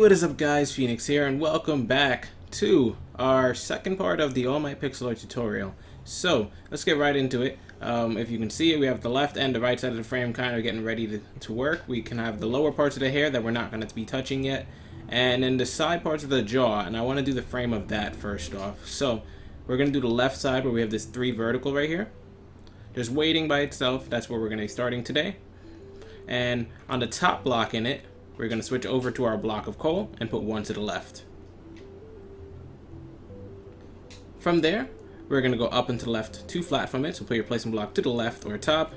what is up guys, Phoenix here, and welcome back to our second part of the All My Pixel Art tutorial. So, let's get right into it. If you can see, we have the left and the right side of the frame kind of getting ready to work. We can have the lower parts of the hair that we're not going to be touching yet, and then the side parts of the jaw, and I want to do the frame of that first off. So, we're going to do the left side where we have this 3 vertical right here. Just waiting by itself, that's where we're going to be starting today. And on the top block in it, we're going to switch over to our block of coal and put 1 to the left. From there, we're going to go up and to the left 2 flat from it. So put your placement block to the left or top.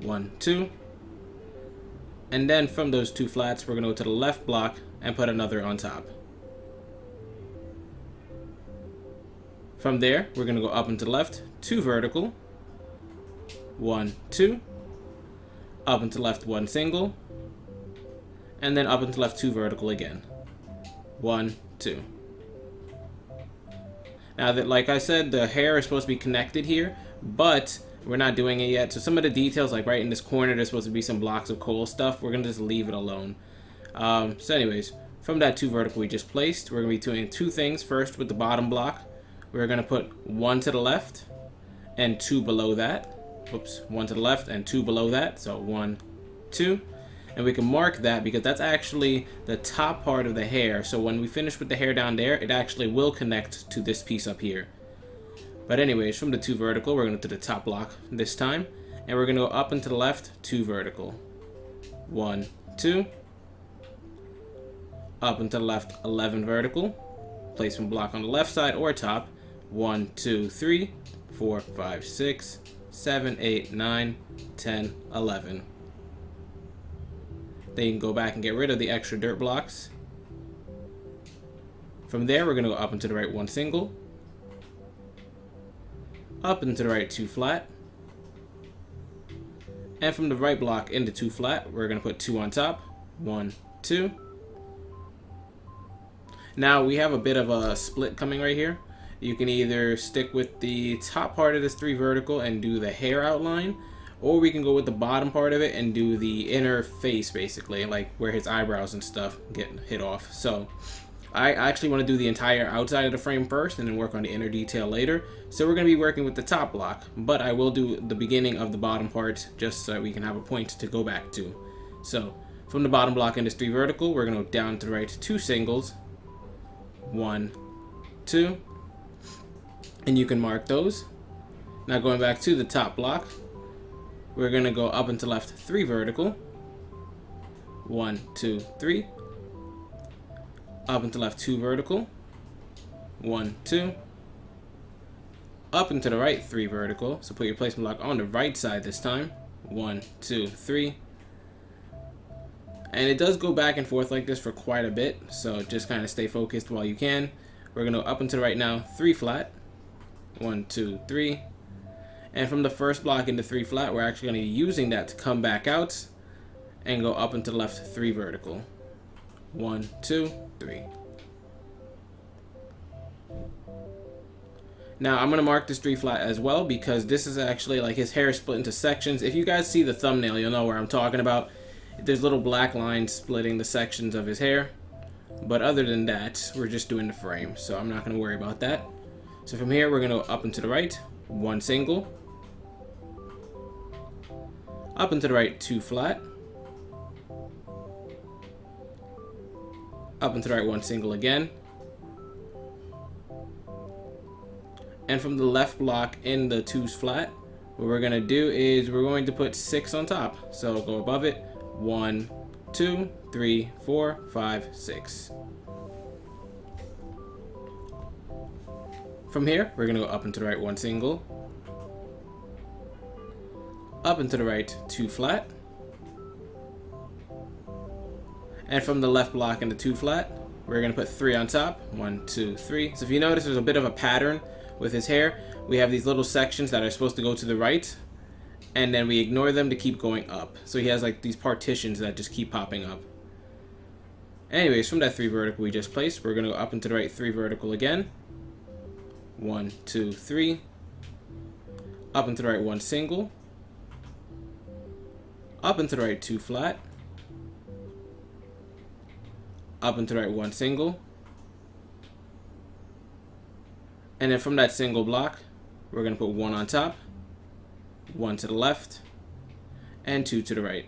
1, 2. And then from those 2 flats, we're going to go to the left block and put another on top. From there, we're going to go up and to the left 2 vertical. 1, 2. Up and to the left 1 single. And then up and to the left 2 vertical again. 1, 2. Now that, like I said, the hair is supposed to be connected here, but we're not doing it yet. So some of the details, like right in this corner, there's supposed to be some blocks of coal stuff. We're gonna just leave it alone. So anyways, from that 2 vertical we just placed, we're gonna be doing 2 things. First, with the bottom block, we're gonna put 1 to the left and 2 below that. Oops, 1 to the left and 2 below that. So 1, 2. And we can mark that because that's actually the top part of the hair. So when we finish with the hair down there, it actually will connect to this piece up here. But anyways, from the 2 vertical, we're going to do the top block this time. And we're going to go up and to the left, 2 vertical. 1, 2. Up and to the left, 11 vertical. Placement block on the left side or top. 1, 2, 3, 4, 5, 6, 7, 8, 9, 10, 11. Then you can go back and get rid of the extra dirt blocks. From there, we're going to go up and to the right 1 single. Up and to the right 2 flat. And from the right block into 2 flat, we're going to put 2 on top. 1, 2. Now, we have a bit of a split coming right here. You can either stick with the top part of this 3 vertical and do the hair outline, or we can go with the bottom part of it and do the inner face, basically, like where his eyebrows and stuff get hit off. So I actually want to do the entire outside of the frame first and then work on the inner detail later. So we're going to be working with the top block, but I will do the beginning of the bottom part just so we can have a point to go back to. So from the bottom block in this 3 vertical, we're going to go down to the right 2 singles. 1, 2. And you can mark those. Now going back to the top block, we're going to go up and to left 3 vertical. 1, 2, 3. Up and to left 2 vertical. 1, 2. Up and to the right 3 vertical. So put your placement block on the right side this time. 1, 2, 3. And it does go back and forth like this for quite a bit. So just kind of stay focused while you can. We're going to go up and to the right now 3 flat. 1, 2, 3. And from the first block into 3 flat, we're actually going to be using that to come back out and go up and to the left 3 vertical. 1, 2, 3. Now I'm going to mark this 3 flat as well because this is actually like his hair is split into sections. If you guys see the thumbnail, you'll know where I'm talking about. There's little black lines splitting the sections of his hair. But other than that, we're just doing the frame. So I'm not going to worry about that. So from here, we're going to go up and to the right, 1 single. Up and to the right 2 flat. Up and to the right 1 single again. And from the left block in the 2's flat, what we're going to do is we're going to put 6 on top. So go above it. 1, 2, 3, 4, 5, 6. From here, we're going to go up and to the right 1 single. Up and to the right 2 flat. And from the left block into 2 flat, we're going to put 3 on top. 1, 2, 3. So if you notice, there's a bit of a pattern with his hair. We have these little sections that are supposed to go to the right, and then we ignore them to keep going up. So he has like these partitions that just keep popping up. Anyways, from that 3 vertical we just placed, we're going to go up and to the right 3 vertical again. 1, 2, 3. Up and to the right 1 single. Up and to the right 2 flat. up and to the right, one single. And then from that single block, we're going to put one on top, one to the left, and two to the right.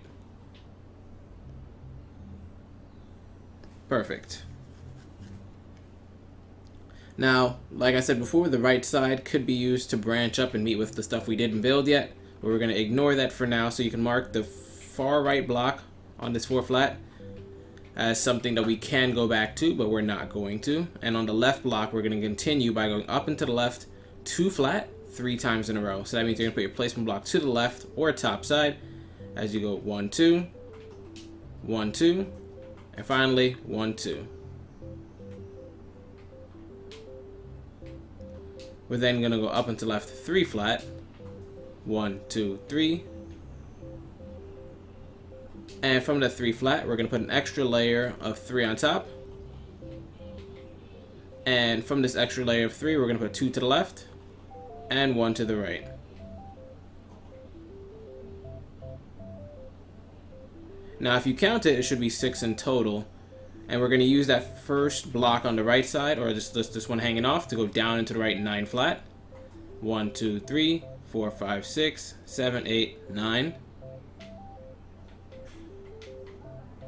Perfect. Now, like I said before, the right side could be used to branch up and meet with the stuff we didn't build yet, but we're going to ignore that for now. So you can mark the far right block on this 4 flat as something that we can go back to, but we're not going to. And on the left block, we're going to continue by going up and to the left, 2 flat, 3 times in a row. So that means you're going to put your placement block to the left or top side as you go 1, 2, 1, 2, and finally 1, 2. We're then going to go up and to the left, 3 flat, 1, 2, 3. And from the 3 flat, we're going to put an extra layer of 3 on top. And from this extra layer of 3, we're going to put 2 to the left and 1 to the right. Now, if you count it, it should be 6 in total. And we're going to use that first block on the right side, or this one hanging off, to go down into the right 9 flat. 1, 2, 3, 4, 5, 6, 7, 8, 9.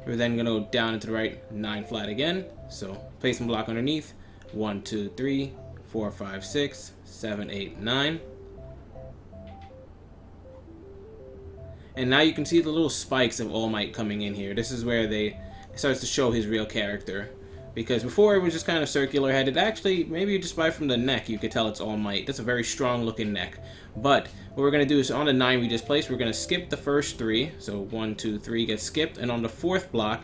We're then going to go down into the right 9 flat again. So placement block underneath. 1, 2, 3, 4, 5, 6, 7, 8, 9. And now you can see the little spikes of All Might coming in here. This is where it starts to show his real character. Because before it was just kind of circular headed. Actually, maybe just by from the neck you could tell it's All Might. That's a very strong looking neck. But what we're going to do is on the 9 we just placed, we're going to skip the first 3. So 1, 2, 3 gets skipped. And on the 4th block,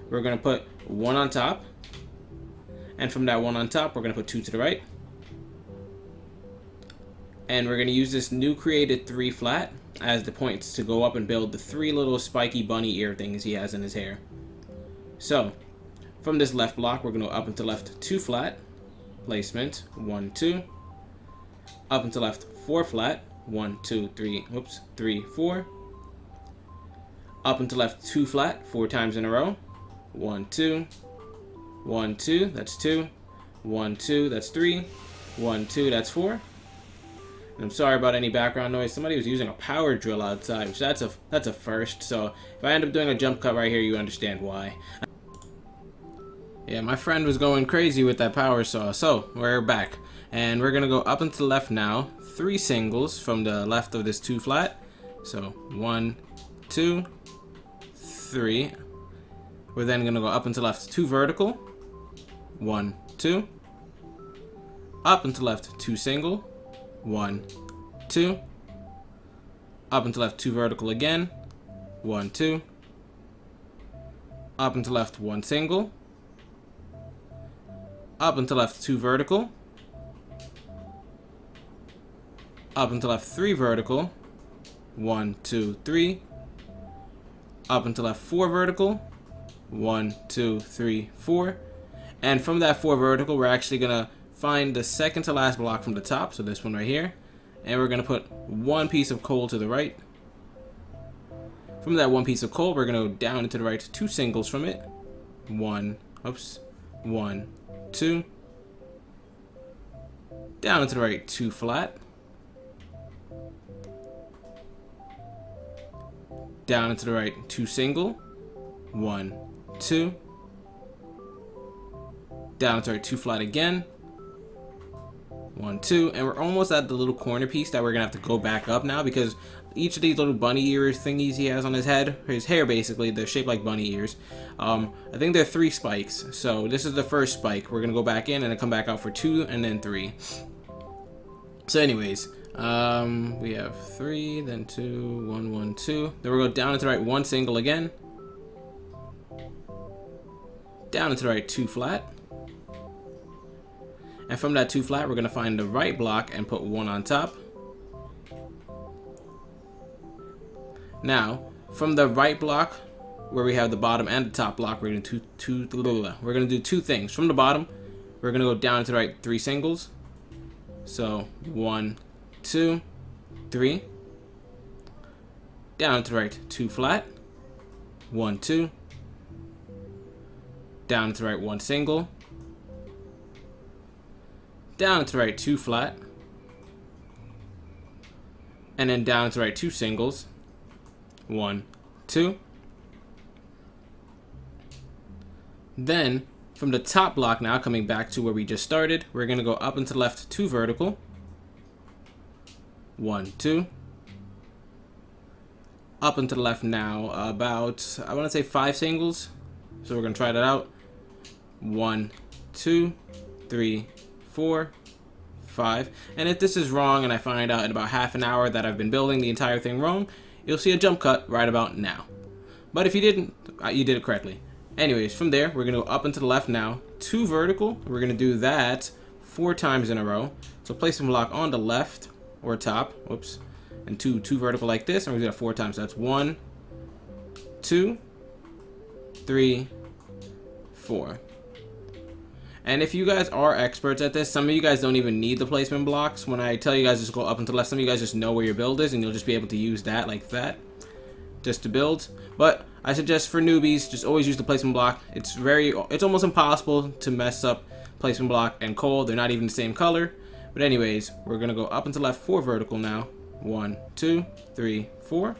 we're going to put 1 on top. And from that 1 on top, we're going to put 2 to the right. And we're going to use this new created 3 flat as the points to go up and build the 3 little spiky bunny ear things he has in his hair. So, from this left block, we're going to go up and to left 2 flat, placement, 1, 2. Up and to left 4 flat, 1, 2, 3, 3, 4. Up and to left 2 flat, 4 times in a row, 1, 2. 1, 2, that's 2. 1, 2, that's 3. 1, 2, that's 4. And I'm sorry about any background noise. Somebody was using a power drill outside, which that's a first. So if I end up doing a jump cut right here, you understand why. Yeah, my friend was going crazy with that power saw. So we're back, and we're gonna go up and to the left now. 3 singles from the left of this 2 flat. So 1, 2, 3. We're then gonna go up and to left 2 vertical. 1, 2. Up and to left 2 single. 1, 2. Up and to left 2 vertical again. 1, 2. Up and to left 1 single. Up and to left 2 vertical. Up and to left 3 vertical. 1, 2, 3. Up and to left 4 vertical. 1, 2, 3, 4. And from that 4 vertical, we're actually gonna find the second to last block from the top, so this one right here, and we're gonna put 1 piece of coal to the right. From that 1 piece of coal, we're gonna go down and to the right 2 singles from it. 1, 2. Down and to the right 2 flat. Down and to the right 2 single. 1, 2. Down and to the right 2 flat again. 1, 2, and we're almost at the little corner piece that we're gonna have to go back up now, because each of these little bunny ears thingies he has on his head, his hair basically, they're shaped like bunny ears. I think they're 3 spikes, so this is the first spike. We're gonna go back in and then come back out for 2 and then 3. So anyways, we have 3, then 2, 1, 1, 2. Then we're going down and to the right 1 single again. Down and to the right 2 flat. And from that 2 flat, we're going to find the right block and put 1 on top. Now, from the right block, where we have the bottom and the top block, we're going to do 2 things. From the bottom, we're going to go down to the right 3 singles. So 1, 2, 3. Down to the right 2 flat. 1, 2. down to the right 1 single, down to the right 2 flat, and then down to the right 2 singles, 1, 2. Then from the top block now, coming back to where we just started, we're going to go up and to the left 2 vertical, 1, 2. Up and to the left now about, I want to say 5 singles. So we're going to try that out. 1, 2, 3, 4, 5. And if this is wrong and I find out in about half an hour that I've been building the entire thing wrong, you'll see a jump cut right about now. But if you didn't, you did it correctly. Anyways, from there, we're going to go up and to the left now. 2 vertical. We're going to do that 4 times in a row. So placement block on the left or top. Whoops. And 2 vertical like this. And we're going to do that 4 times. So that's 1, 2, 3, 4. And if you guys are experts at this, some of you guys don't even need the placement blocks. When I tell you guys just go up and to the left, some of you guys just know where your build is, and you'll just be able to use that like that just to build. But I suggest for newbies, just always use the placement block. It's almost impossible to mess up placement block and coal. They're not even the same color. But anyways, we're going to go up and to the left 4 vertical now. 1, 2, 3, 4.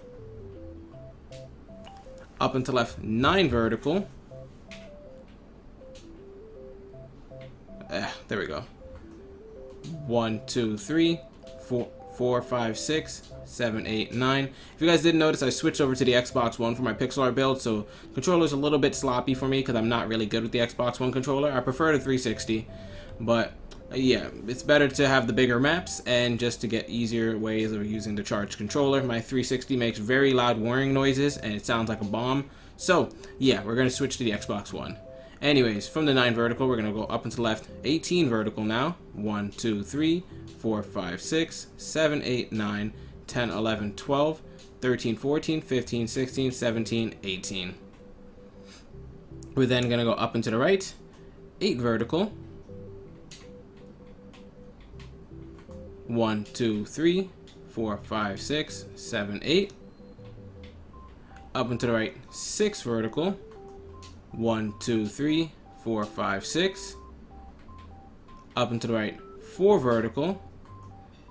Up and to the left 9 vertical. There we go. 1, 2, 3, 4, 5, 6, 7, 8, 9. If you guys didn't notice, I switched over to the Xbox One for my pixel art build, so controller's a little bit sloppy for me because I'm not really good with the Xbox One controller. I prefer the 360, but yeah, it's better to have the bigger maps and just to get easier ways of using the charged controller. My 360 makes very loud whirring noises and it sounds like a bomb. So yeah, we're going to switch to the Xbox One. Anyways, from the 9 vertical, we're going to go up and to the left 18 vertical now. 1, 2, 3, 4, 5, 6, 7, 8, 9, 10, 11, 12, 13, 14, 15, 16, 17, 18. We're then going to go up and to the right 8 vertical. 1, 2, 3, 4, 5, 6, 7, 8. Up and to the right 6 vertical. 1, 2, 3, 4, 5, 6. Up and to the right 4 vertical.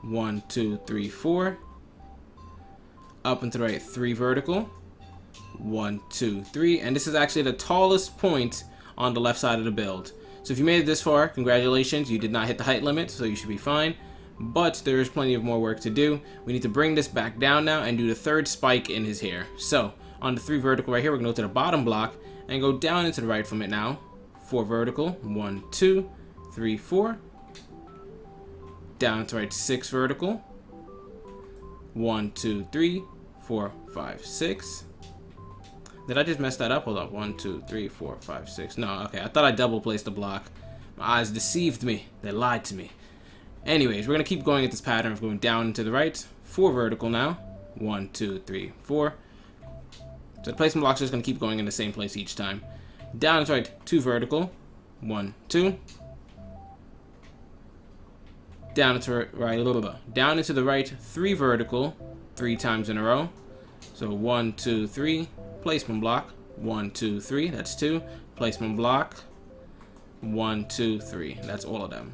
1, 2, 3, 4. Up and to the right 3 vertical. 1, 2, 3. And this is actually the tallest point on the left side of the build. So if you made it this far, congratulations, you did not hit the height limit, so you should be fine. But there is plenty of more work to do. We need to bring this back down now and do the 3rd spike in his hair. So on the 3 vertical right here, we're going to go to the bottom block and go down into the right from it now. 4 vertical. 1, 2, 3, 4. Down to right 6 vertical. 1, 2, 3, 4, 5, 6. Did I just mess that up? Hold up. 1, 2, 3, 4, 5, 6. No, okay. I thought I double placed the block. My eyes deceived me. They lied to me. Anyways, we're going to keep going at this pattern of going down and to the right. 4 vertical now. 1, 2, 3, 4. So the placement blocks are just going to keep going in the same place each time. Down and to right 2 vertical. 1, 2. Down into right, down into the right 3 vertical 3 times in a row. So 1, 2, 3. Placement block. 1, 2, 3. That's 2. Placement block. 1, 2, 3. That's all of them.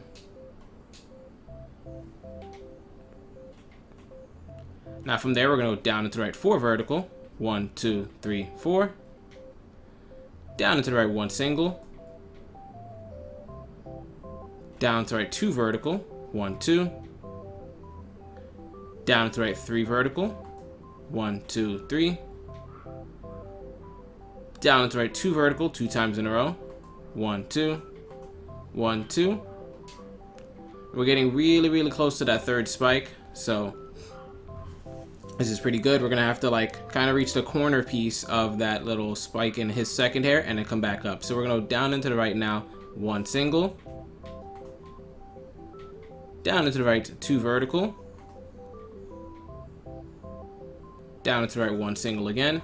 Now from there, we're going to go down into the right 4 vertical. 1, 2, 3, 4. Down into the right 1 single. Down to the right 2 vertical. 1, 2. Down to the right 3 vertical. 1, 2, 3. Down into the right 2 vertical 2 times in a row. 1, 2. 1, 2. We're getting really close to that 3rd spike, so this is pretty good. We're gonna have to like kind of reach the corner piece of that little spike in his 2nd hair and then come back up. So we're gonna go down into the right now 1 single. Down into the right 2 vertical. Down into the right 1 single again.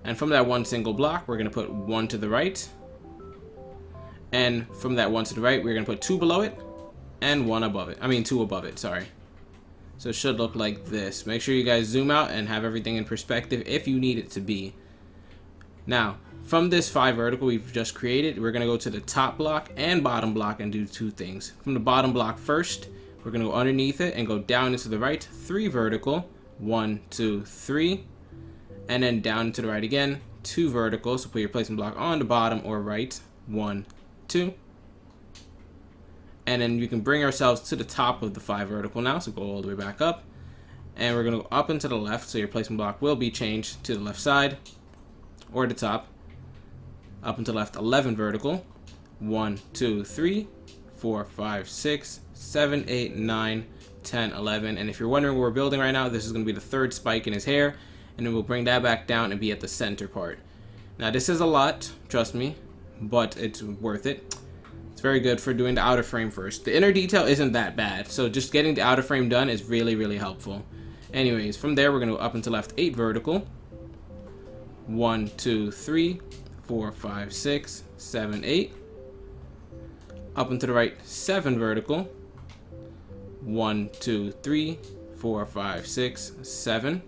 And from that 1 single block, we're gonna put 1 to the right. And from that 1 to the right, we're gonna put 2 below it and 1 above it. I mean 2 above it, sorry. So it should look like this. Make sure you guys zoom out and have everything in perspective if you need it to be. Now, From this 5 vertical we've just created, we're going to go to the top block and bottom block and do 2 things. From the bottom block first, we're going to go underneath it and go down into the right, 3 vertical, 1, 2, 3, and then down to the right again, 2 vertical. So put your placement block on the bottom or right, 1, 2. And then you can bring ourselves to the top of the 5 vertical now, so go all the way back up. And we're going to go up and to the left, so your placement block will be changed to the left side or the top. Up and to the left, 11 vertical, 1, 2, 3, 4, 5, 6, 7, 8, 9, 10, 11. And if you're wondering what we're building right now, this is going to be the 3rd spike in his hair, and then we'll bring that back down and be at the center part. Now this is a lot, trust me, but it's worth it. It's very good for doing the outer frame first. The inner detail isn't that bad, so just getting the outer frame done is really, really helpful. Anyways, from there we're going to go up and to left, 8 vertical, 1, 2, 3, 4, 5, 6, 7, 8. Up and to the right, 7 vertical, 1, 2, 3, 4, 5, 6, 7.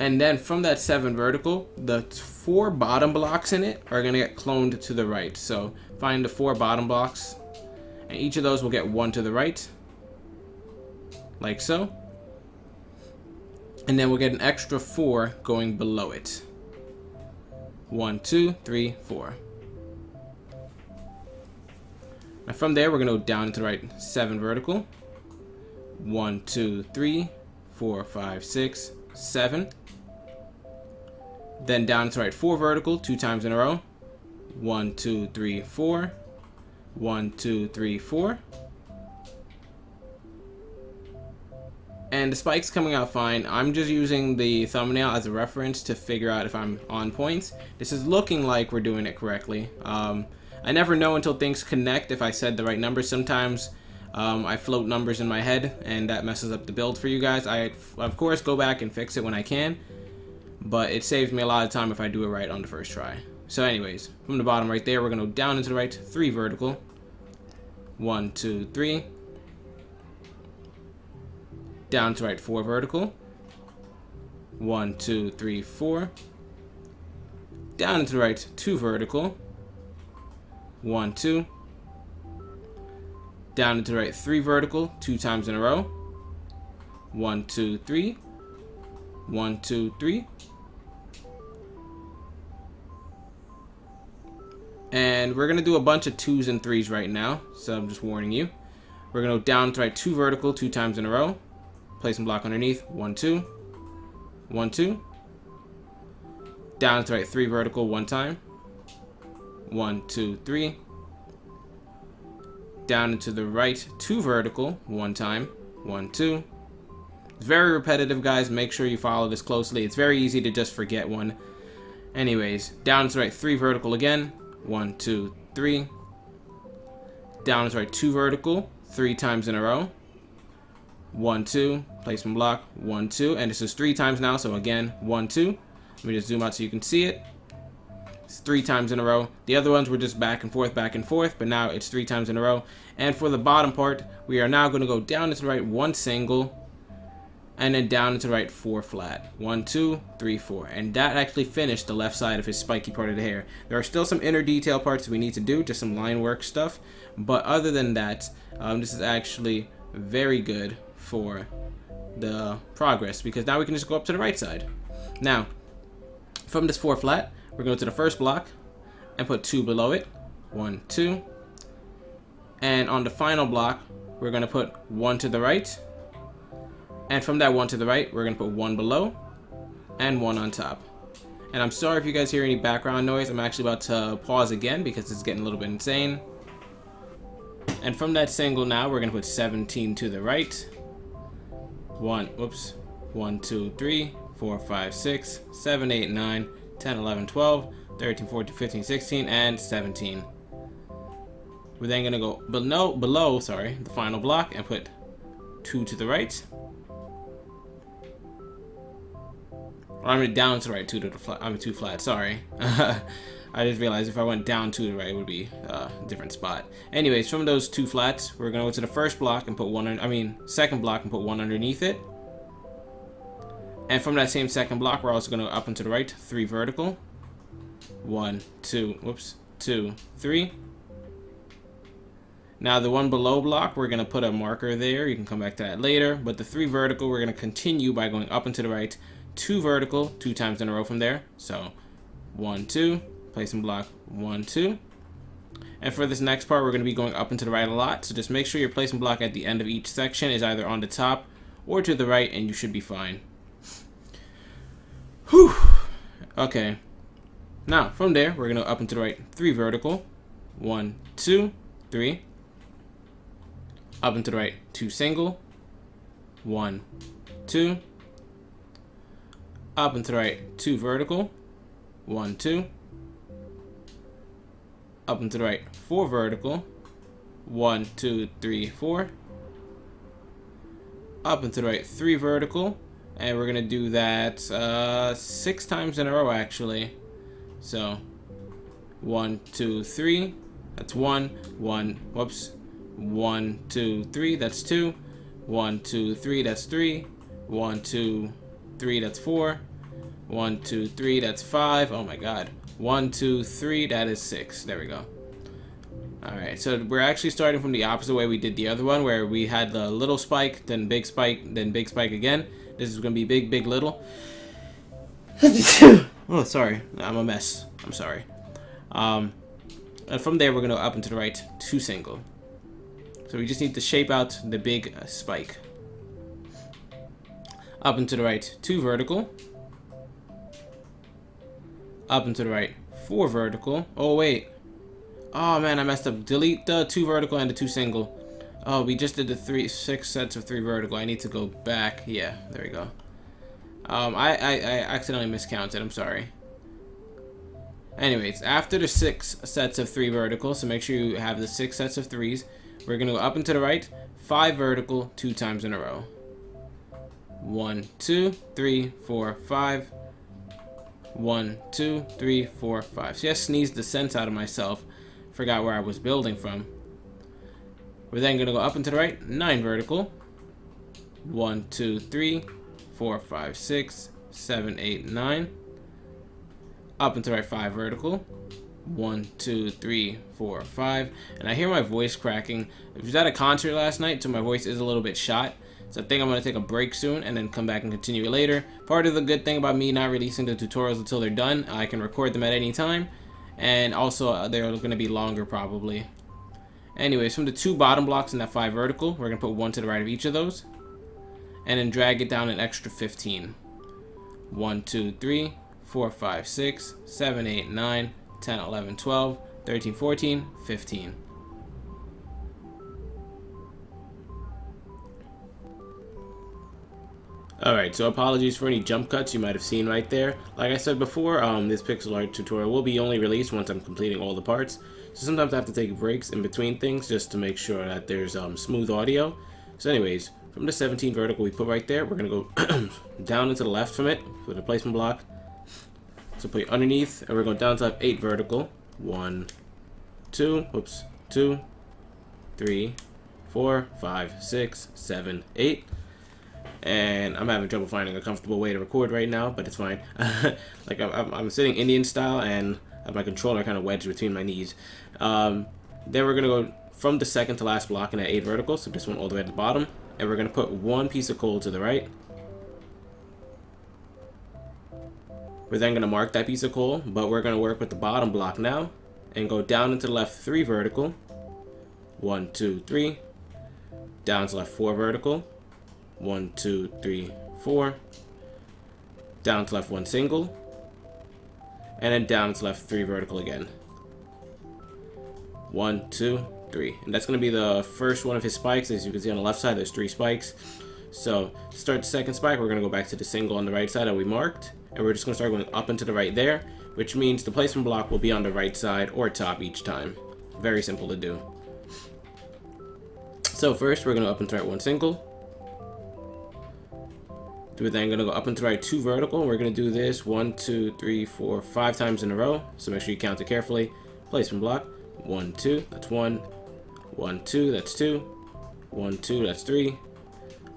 And then from that 7 vertical, the 4 bottom blocks in it are going to get cloned to the right. So find the 4 bottom blocks, and each of those will get 1 to the right, like so. And then we'll get an extra 4 going below it. 1, 2, 3, 4. Now from there, we're going to go down to the right, 7 vertical. 1, 2, 3, 4, 5, 6, 7. Then down to the right, 4 vertical, 2 times in a row. 1, 2, 3, 4. 1, 2, 3, 4. And the spike's coming out fine. I'm just using the thumbnail as a reference to figure out if I'm on points. This is looking like we're doing it correctly. I never know until things connect if I said the right numbers. Sometimes I float numbers in my head and that messes up the build for you guys. I, of course, go back and fix it when I can, but it saves me a lot of time if I do it right on the first try. So anyways, from the bottom right there, we're going to go down into the right, 3 vertical. 1, 2, 3. Down to right, 4 vertical. 1, 2, 3, 4. Down to the right, 2 vertical. 1, 2. Down into the right, 3 vertical, 2 times in a row. 1, 2, 3. 1, 2, 3. And we're going to do a bunch of 2s and 3s right now, so I'm just warning you. We're going to go down to right, 2 vertical, 2 times in a row. Place and block underneath, 1, 2. 1, 2. Down to right, 3 vertical, 1 time. 1, 2, 3. Down into the right, 2 vertical, 1 time. 1, 2. It's very repetitive, guys. Make sure you follow this closely. It's very easy to just forget one. Anyways, down to right, 3 vertical again. 1, 2, 3. Down to right, 2 vertical, 3 times in a row. 1, 2. Placement block, 1, 2. And this is 3 times now, so again, 1, 2. Let me just zoom out so you can see it. It's 3 times in a row. The other ones were just back and forth, but now it's 3 times in a row. And for the bottom part, we are now going to go down into the right, 1 single, and then down into the right, 4 flat. 1, 2, 3, 4. And that actually finished the left side of his spiky part of the hair. There are still some inner detail parts we need to do, just some line work stuff. But other than that, this is actually very good for the progress, because now we can just go up to the right side. Now, from this 4 flat, we're going to the first block and put 2 below it. 1, 2. And on the final block, we're going to put 1 to the right. And from that 1 to the right, we're going to put 1 below and 1 on top. And I'm sorry if you guys hear any background noise. I'm actually about to pause again because it's getting a little bit insane. And from that single now, we're going to put 17 to the right. 1, 2, 3, 4, 5, 6, 7, 8, 9, 10, 11, 12, 13, 14, 15, 16, and 17. We're then going to go below the final block and put 2 to the right. Or I mean down to the right, 2 to the flat. I mean 2 flat, sorry. I just realized if I went down to the right, it would be a different spot. Anyways, from those 2 flats, we're going to go to the first block and put 1, second block and put 1 underneath it. And from that same second block, we're also going to go up and to the right, 3 vertical. 1, 2, whoops, 2, 3. Now the one below block, we're going to put a marker there. You can come back to that later. But the 3 vertical, we're going to continue by going up and to the right. 2 vertical, 2 times in a row from there. So 1, 2, placing block 1, 2. And for this next part, we're going to be going up and to the right a lot. So just make sure your placement block at the end of each section is either on the top or to the right, and you should be fine. Whew. Okay. Now, from there, we're going to up and to the right 3 vertical. 1, 2, 3. Up and to the right 2 single. 1, 2. Up and to the right 2 vertical. 1, 2. Up and to the right 4 vertical. 1, 2, 3, 4. Up and to the right 3 vertical. And we're going to do that 6 times in a row, actually. So 1, 2, 3. That's 1. 1. Whoops. 1, 2, 3. That's 2. 1, 2, 3. That's 3. 1, 2, 3. That's 4. 1, 2, 3. That's 5. Oh my God. 1, 2, 3. That is 6. There we go. Alright, so we're actually starting from the opposite way we did the other one, where we had the little spike, then big spike, then big spike again. This is going to be big, big, little. Oh, sorry. I'm a mess. I'm sorry. And from there, we're going to up and to the right 2 single. So we just need to shape out the big spike. Up and to the right 2 vertical. Up and to the right 4 vertical. Oh, wait. Oh, man, I messed up. Delete the 2 vertical and the 2 single. Oh, we just did the 6 sets of 3 vertical. I need to go back. Yeah, there we go. I accidentally miscounted. I'm sorry. Anyways, after the 6 sets of 3 vertical, so make sure you have the 6 sets of 3s, we're going to go up and to the right, 5 vertical, 2 times in a row. 1, 2, 3, 4, 5. 1, 2, 3, 4, 5. See, I sneezed the sense out of myself. Forgot where I was building from. We're then going to go up and to the right, 9 vertical. 1, 2, 3, 4, 5, 6, 7, 8, 9. Up and to the right, 5 vertical. 1, 2, 3, 4, 5. And I hear my voice cracking. I was at a concert last night, so my voice is a little bit shot. So I think I'm going to take a break soon and then come back and continue it later. Part of the good thing about me not releasing the tutorials until they're done, I can record them at any time. And also, they're going to be longer probably. Anyways, from the 2 bottom blocks in that 5 vertical, we're going to put 1 to the right of each of those. And then drag it down an extra 15. 1, 2, 3, 4, 5, 6, 7, 8, 9, 10, 11, 12, 13, 14, 15. Alright, so apologies for any jump cuts you might have seen right there. Like I said before, this pixel art tutorial will be only released once I'm completing all the parts. So sometimes I have to take breaks in between things just to make sure that there's smooth audio. So anyways, from the 17 vertical we put right there, we're going to go down and to the left from it with a placement block. So put it underneath, and we're going down to 8 vertical. 1, 2, whoops, 2, 3, 4, 5, 6, 7, 8. And I'm having trouble finding a comfortable way to record right now, but it's fine. Like I'm sitting Indian style, and I have my controller kind of wedged between my knees. Then we're gonna go from the second to last block in that 8 vertical, so this one all the way at the bottom, and we're gonna put 1 piece of coal to the right. We're then gonna mark that piece of coal, but we're gonna work with the bottom block now, and go down into the left 3 vertical. 1, 2, 3. Down to left 4 vertical. 1, 2, 3, 4. Down to left 1 single. And then down to left 3 vertical again. 1, 2, 3. And that's going to be the first one of his spikes. As you can see on the left side, there's 3 spikes. So to start the second spike, we're going to go back to the single on the right side that we marked. And we're just going to start going up and to the right there, which means the placement block will be on the right side or top each time. Very simple to do. So first, we're going to up and to the right 1 single. We're then going to go up and to the right 2 vertical. We're going to do this 1, 2, 3, 4, 5 times in a row. So make sure you count it carefully. Placement block. 1, 2, that's 1. 1, 2, that's 2. 1, 2, that's 3.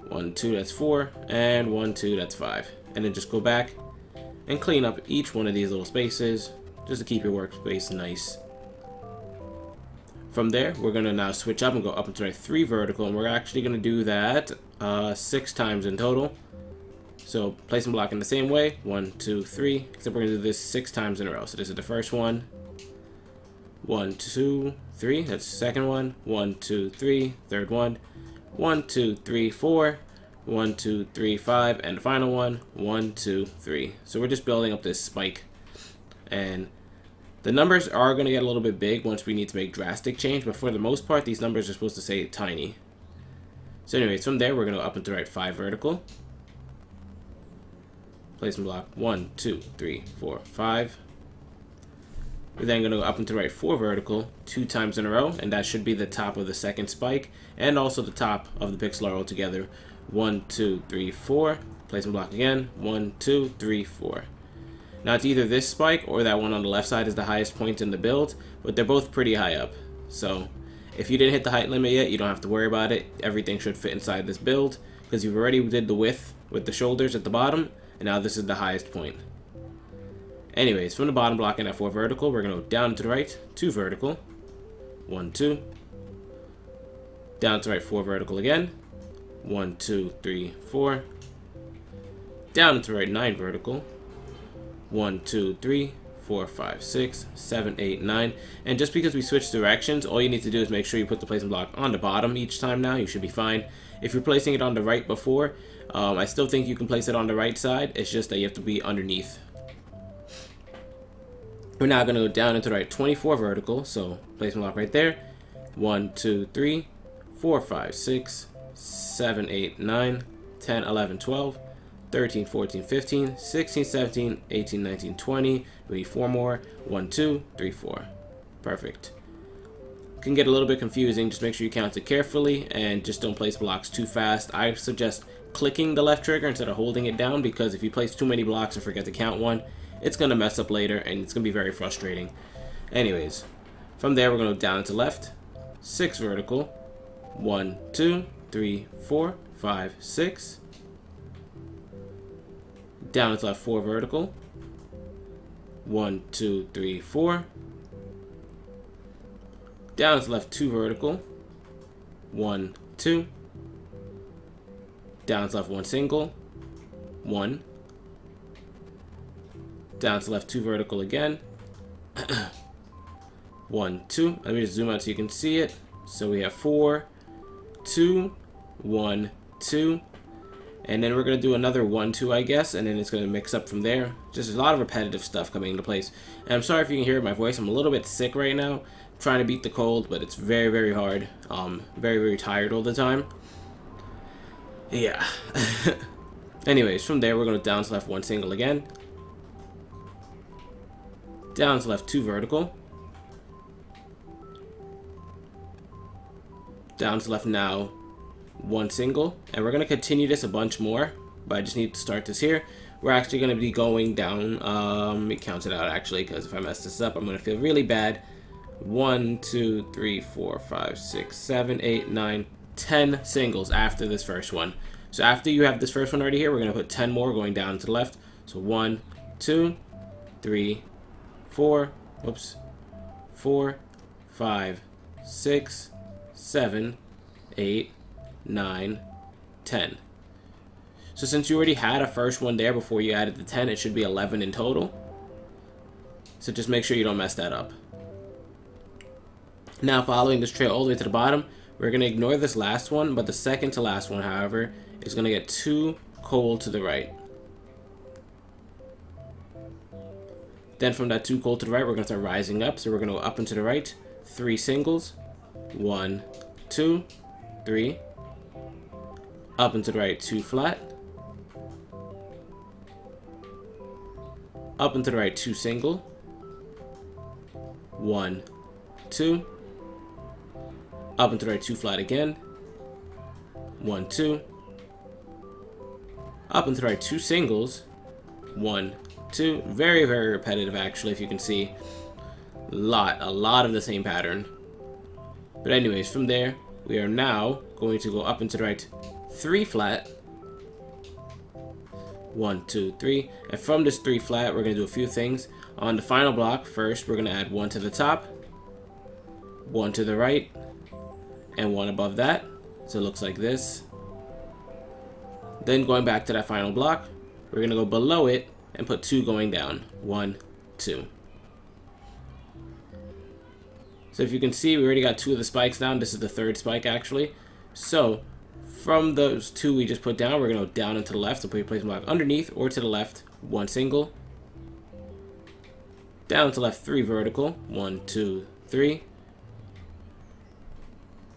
1, 2, that's 4. And 1, 2, that's 5. And then just go back and clean up each one of these little spaces. just to keep your workspace nice. From there, we're going to now switch up and go up and to the right 3 vertical, and we're actually going to do that 6 times in total. So place and block in the same way, 1, 2, 3, except we're going to do this 6 times in a row. So this is the first one, 1, 2, 3, that's the second one, 1, 2, 3, third one, 1, 2, 3, 4, 1, 2, 3, 5, and the final one, 1, 2, 3. So we're just building up this spike, and the numbers are going to get a little bit big once we need to make drastic change, but for the most part, these numbers are supposed to stay tiny. So anyways, from there, we're going to go up and to the right 5 vertical. Place and block 1, 2, 3, 4, 5. We're then going to go up and to the right 4 vertical 2 times in a row, and that should be the top of the second spike, and also the top of the pixel all together. 1, 2, 3, 4. Place and block again. 1, 2, 3, 4. Now it's either this spike or that one on the left side is the highest point in the build, but they're both pretty high up. So if you didn't hit the height limit yet, you don't have to worry about it. Everything should fit inside this build because you've already did the width with the shoulders at the bottom, and now this is the highest point. Anyways, from the bottom block in that 4 vertical, we're going to go down to the right 2 vertical. 1, 2. Down to the right 4 vertical again. 1, 2, 3, 4. Down to the right 9 vertical. 1, 2, 3, 4, 5, 6, 7, 8, 9. And just because we switch directions, all you need to do is make sure you put the placement block on the bottom each time now. You should be fine. If you're placing it on the right before, I still think you can place it on the right side. It's just that you have to be underneath. We're now going to go down into the right 24 vertical. So placement block right there. 1, 2, 3, 4, 5, 6, 7, 8, 9, 10, 11, 12. 13, 14, 15, 16, 17, 18, 19, 20. We need 4 more. 1, 2, 3, 4. Perfect. It can get a little bit confusing. Just make sure you count it carefully and just don't place blocks too fast. I suggest clicking the left trigger instead of holding it down, because if you place too many blocks and forget to count one, it's going to mess up later and it's going to be very frustrating. Anyways, from there we're going to go down to left 6 vertical. 1, 2, 3, 4, 5, 6. Down to left 4 vertical. 1, 2, 3, 4. Down to left 2 vertical. 1, 2. Down to left 1 single. 1. Down to left 2 vertical again. 1, 2. Let me just zoom out so you can see it. So we have 4, 2, 1, 2. And then we're going to do another 1, 2, I guess, and then it's going to mix up from there. Just a lot of repetitive stuff coming into place. And I'm sorry if you can hear my voice. I'm a little bit sick right now. I'm trying to beat the cold, but it's very, very hard. Very, very tired all the time. Yeah. Anyways, from there, we're going to down to left 1 single again. Down to left 2 vertical. Down to left now 1 single, and we're going to continue this a bunch more, but I just need to start this here. We're actually going to be going down, let me count it out actually, because if I mess this up I'm going to feel really bad. 1, 2, 3, 4, 5, 6, 7, 8, 9, 10 singles after this first one. So after you have this first one already here, we're going to put 10 more going down to the left. So 1, 2, 3, 4, whoops, 4, 5, 6, 7, 8, 9, 10. So since you already had a first one there before you added the 10, it should be 11 in total. So just make sure you don't mess that up. Now, following this trail all the way to the bottom, we're going to ignore this last one, but the second to last one, however, is going to get 2 cold to the right. Then from that 2 cold to the right, we're going to start rising up. So we're going to go up and to the right, 3 singles. 1, 2, 3. Up and to the right, 2 flat. Up and to the right, 2 single. 1, 2. Up and to the right, 2 flat again. 1, 2. Up and to the right, 2 singles. 1, 2. Very, very repetitive actually, if you can see. A lot of the same pattern. But anyways, from there, we are now going to go up and to the right, 3 flat. 1, 2, 3. And from this 3 flat, we're going to do a few things. On the final block, first, we're going to add 1 to the top, 1 to the right, and 1 above that. So it looks like this. Then going back to that final block, we're going to go below it and put 2 going down. 1, 2. So if you can see, we already got 2 of the spikes down. This is the 3rd spike, actually. So from those 2 we just put down, we're going to go down and to the left. So put your placement block underneath or to the left, 1 single. Down to left, 3 vertical. 1, 2, 3.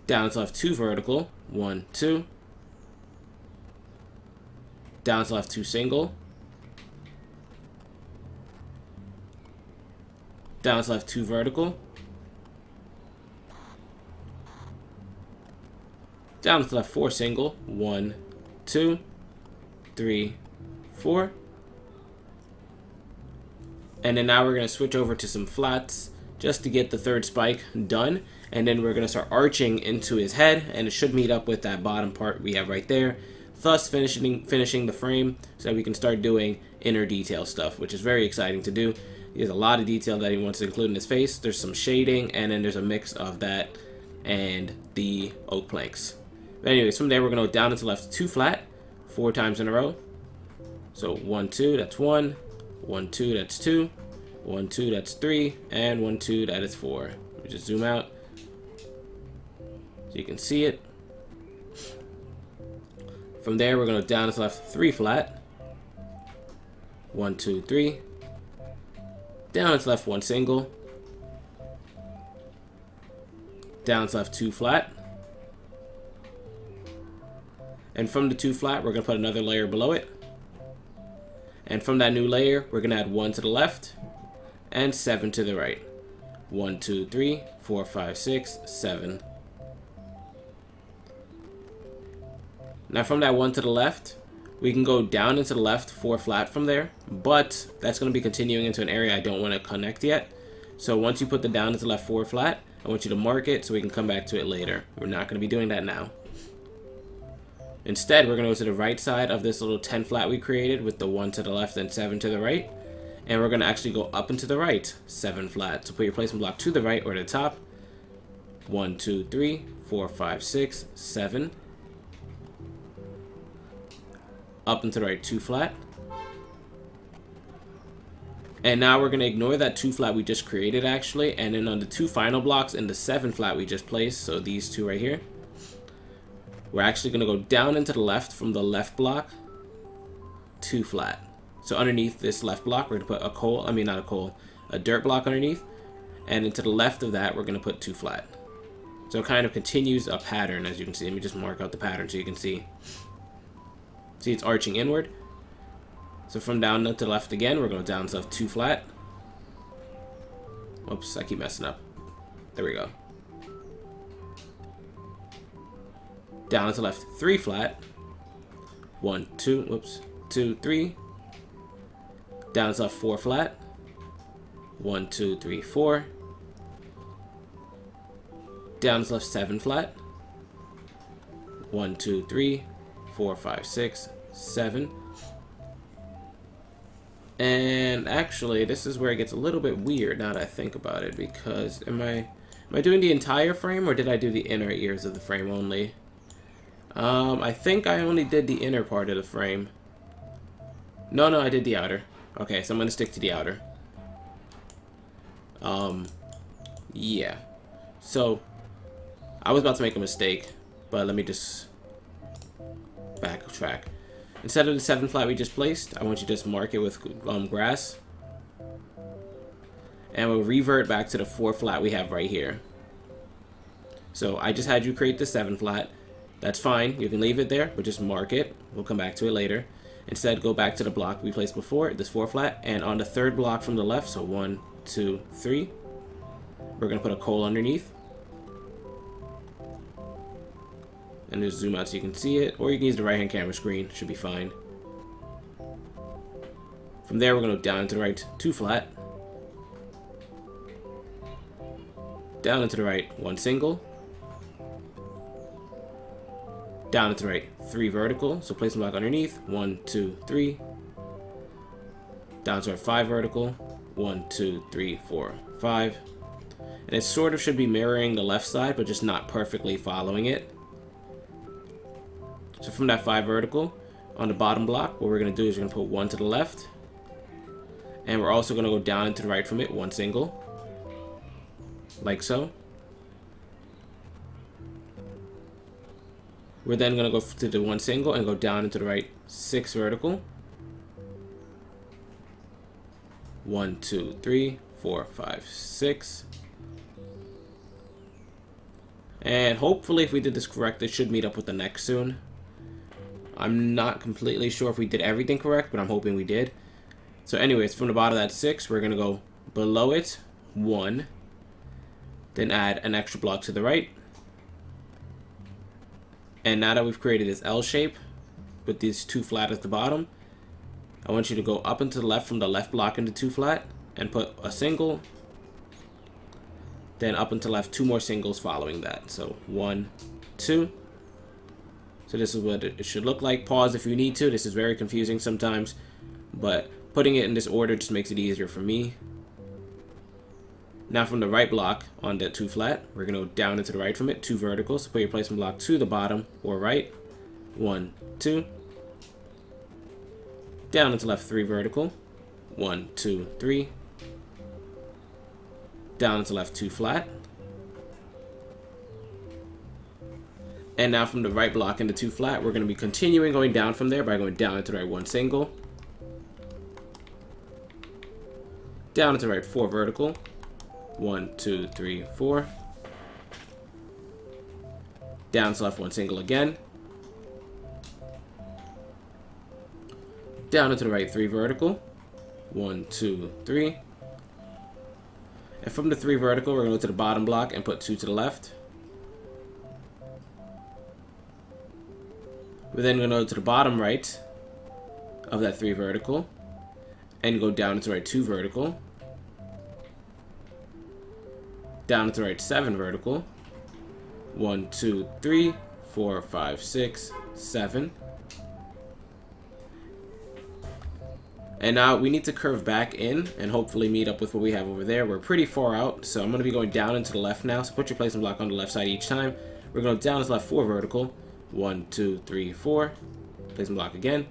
Down to left, 2 vertical. 1, 2. Down to left, 2 single. Down to left, 2 vertical. Down to left, 4 single. 1, 2, 3, 4. And then now we're going to switch over to some flats just to get the 3rd spike done. And then we're going to start arching into his head, and it should meet up with that bottom part we have right there, thus finishing the frame so that we can start doing inner detail stuff, which is very exciting to do. There's a lot of detail that he wants to include in his face. There's some shading, and then there's a mix of that and the oak planks. But anyways, from there we're going to go down and to left, 2 flat, 4 times in a row. So 1, 2, that's 1. 1, 2, that's 2. 1, 2, that's 3. And 1, 2, that is 4. Let me just zoom out so you can see it. From there, we're going to go down and to left, 3 flat. 1, 2, 3. Down and to left, 1 single. Down and to left, 2 flat. And from the 2 flat, we're going to put another layer below it. And from that new layer, we're going to add 1 to the left and 7 to the right. 1, 2, 3, 4, 5, 6, 7. Now from that 1 to the left, we can go down into the left 4 flat from there, but that's going to be continuing into an area I don't want to connect yet. So once you put the down into the left 4 flat, I want you to mark it so we can come back to it later. We're not going to be doing that now. Instead, we're going to go to the right side of this little 10 flat we created with the 1 to the left and 7 to the right. And we're going to actually go up and to the right, 7 flat. So put your placement block to the right or the top. 1, 2, 3, 4, 5, 6, 7. Up and to the right, 2 flat. And now we're going to ignore that 2 flat we just created actually. And then on the 2 final blocks in the 7 flat we just placed, so these 2 right here, we're actually going to go down and to the left from the left block, 2 flat. So underneath this left block, we're going to put a dirt block underneath. And then to the left of that, we're going to put 2 flat. So it kind of continues a pattern, as you can see. Let me just mark out the pattern so you can see. See, it's arching inward. So from down to the left again, we're going down to 2 flat. Oops, I keep messing up. There we go. Down to left, 3 flat. 1, 2, whoops, 2, 3. Down to left, 4 flat. 1, 2, 3, 4. Down to left, 7 flat. 1, 2, 3, 4, 5, 6, 7. And actually, this is where it gets a little bit weird now that I think about it, because am I doing the entire frame, or did I do the inner ears of the frame only? I think I only did the inner part of the frame. No, I did the outer. Okay, so I'm gonna stick to the outer. Yeah. So, I was about to make a mistake, but let me just backtrack. Instead of the 7 flat we just placed, I want you to just mark it with grass. And we'll revert back to the 4 flat we have right here. So I just had you create the 7 flat. That's fine. You can leave it there, but just mark it. We'll come back to it later. Instead, go back to the block we placed before, this 4 flat. And on the 3rd block from the left, so 1, 2, 3, we're going to put a coal underneath. And just zoom out so you can see it, or you can use the right-hand camera screen. Should be fine. From there, we're going to go down and to the right, 2 flat. Down and to the right, 1 single. Down and to the right, 3 vertical. So place the block underneath, 1, 2, 3. down to our 5 vertical, 1, 2, 3, 4, 5. And it sort of should be mirroring the left side, but just not perfectly following it. So from that 5 vertical, on the bottom block, what we're going to do is we're going to put 1 to the left. And we're also going to go down and to the right from it, 1 single. Like so. We're then going to go to the 1 single and go down into the right 6 vertical. 1, 2, 3, 4, 5, 6. And hopefully if we did this correct, it should meet up with the next soon. I'm not completely sure if we did everything correct, but I'm hoping we did. So anyways, from the bottom of that 6, we're going to go below it, 1. Then add an extra block to the right. And now that we've created this L shape with these 2 flat at the bottom, I want you to go up and to the left from the left block into 2 flat and put a single. Then up and to the left, 2 more singles following that. So 1, 2. So this is what it should look like. Pause if you need to. This is very confusing sometimes, but putting it in this order just makes it easier for me. Now from the right block on that 2 flat, we're going to go down into the right from it, 2 verticals. So put your placement block to the bottom or right. 1, 2. Down into left 3 vertical. 1, 2, 3. Down into left 2 flat. And now from the right block into 2 flat, we're going to be continuing going down from there by going down into the right 1 single. Down into the right 4 vertical. 1, 2, 3, 4. Down to left 1 single again. Down into the right 3 vertical. 1, 2, 3. And from the 3 vertical, we're going to go to the bottom block and put 2 to the left. We're then going to go to the bottom right of that 3 vertical and go down into the right 2 vertical. Down into the right 7 vertical. 1, 2, 3, 4, 5, 6, 7. And now we need to curve back in and hopefully meet up with what we have over there. We're pretty far out, so I'm going to be going down into the left now. So put your placement block on the left side each time. We're going down to the left 4 vertical. 1, 2, 3, 4. Placement block again.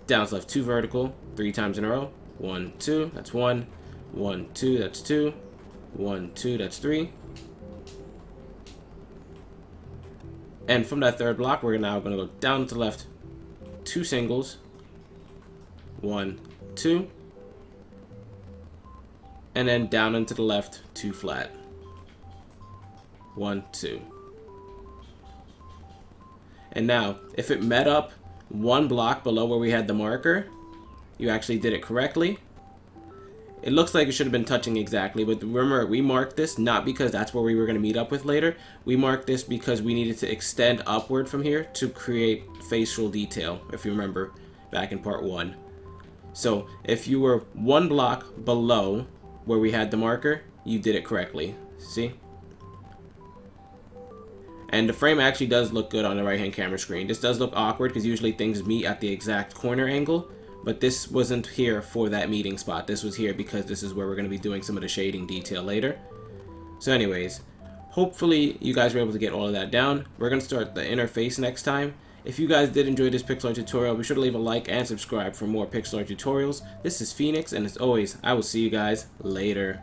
Down to left 2 vertical. 3 times in a row. 1, 2. That's 1. 1, 2. That's 2. 1, 2. That's 3. And from that 3rd block, we're now going to go down to the left 2 singles. 1, 2. And then down into the left 2 flat. 1, 2. And now, if it met up 1 block below where we had the marker, you actually did it correctly. It looks like it should have been touching exactly, but remember, we marked this not because that's where we were going to meet up with later. We marked this because we needed to extend upward from here to create facial detail, if you remember back in part 1. So if you were 1 block below where we had the marker, you did it correctly. See? And the frame actually does look good on the right-hand camera screen. This does look awkward because usually things meet at the exact corner angle, but this wasn't here for that meeting spot. This was here because this is where we're going to be doing some of the shading detail later. So anyways, hopefully you guys were able to get all of that down. We're going to start the inner face next time. If you guys did enjoy this pixel art tutorial, be sure to leave a like and subscribe for more pixel art tutorials. This is Phoenix, and as always, I will see you guys later.